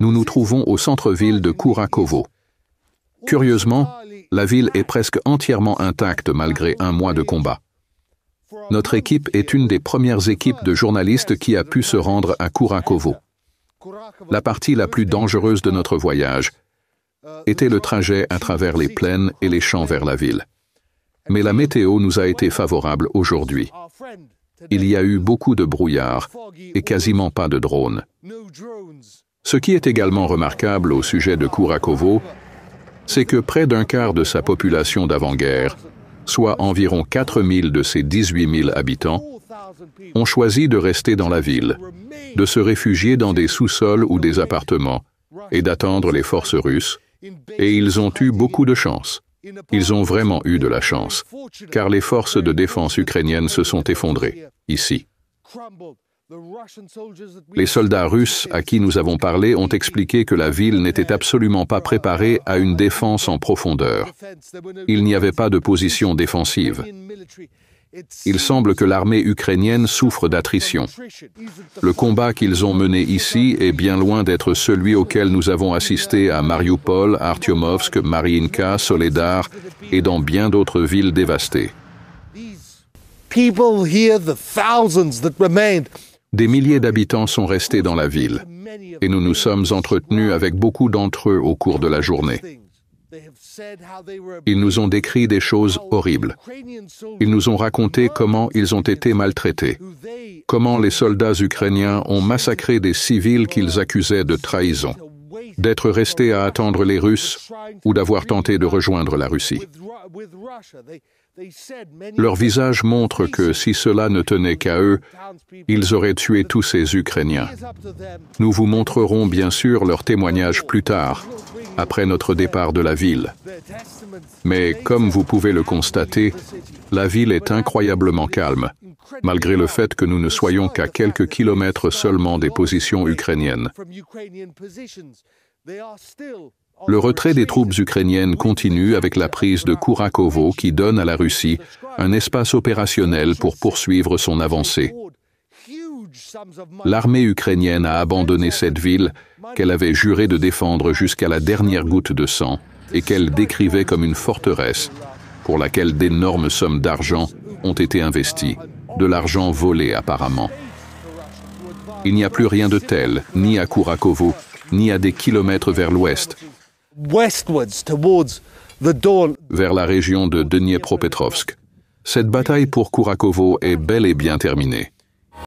Nous nous trouvons au centre-ville de Kourakovo. Curieusement, la ville est presque entièrement intacte malgré un mois de combat. Notre équipe est une des premières équipes de journalistes qui a pu se rendre à Kourakovo. La partie la plus dangereuse de notre voyage était le trajet à travers les plaines et les champs vers la ville. Mais la météo nous a été favorable aujourd'hui. Il y a eu beaucoup de brouillard et quasiment pas de drones. Ce qui est également remarquable au sujet de Kourakovo, c'est que près d'un quart de sa population d'avant-guerre, soit environ 4 000 de ses 18 000 habitants, ont choisi de rester dans la ville, de se réfugier dans des sous-sols ou des appartements et d'attendre les forces russes, et ils ont eu beaucoup de chance. Ils ont vraiment eu de la chance, car les forces de défense ukrainiennes se sont effondrées, ici. Les soldats russes à qui nous avons parlé ont expliqué que la ville n'était absolument pas préparée à une défense en profondeur. Il n'y avait pas de position défensive. Il semble que l'armée ukrainienne souffre d'attrition. Le combat qu'ils ont mené ici est bien loin d'être celui auquel nous avons assisté à Mariupol, Artyomovsk, Mariinka, Soledar et dans bien d'autres villes dévastées. Des milliers d'habitants sont restés dans la ville et nous nous sommes entretenus avec beaucoup d'entre eux au cours de la journée. Ils nous ont décrit des choses horribles. Ils nous ont raconté comment ils ont été maltraités, comment les soldats ukrainiens ont massacré des civils qu'ils accusaient de trahison, d'être restés à attendre les Russes ou d'avoir tenté de rejoindre la Russie. Leur visage montre que si cela ne tenait qu'à eux, ils auraient tué tous ces Ukrainiens. Nous vous montrerons bien sûr leurs témoignages plus tard, après notre départ de la ville. Mais comme vous pouvez le constater, la ville est incroyablement calme, malgré le fait que nous ne soyons qu'à quelques kilomètres seulement des positions ukrainiennes. Le retrait des troupes ukrainiennes continue avec la prise de Kourakovo qui donne à la Russie un espace opérationnel pour poursuivre son avancée. L'armée ukrainienne a abandonné cette ville qu'elle avait juré de défendre jusqu'à la dernière goutte de sang et qu'elle décrivait comme une forteresse pour laquelle d'énormes sommes d'argent ont été investies, de l'argent volé apparemment. Il n'y a plus rien de tel, ni à Kourakovo, ni à des kilomètres vers l'ouest, vers la région de Dniepropetrovsk. Cette bataille pour Kourakovo est bel et bien terminée.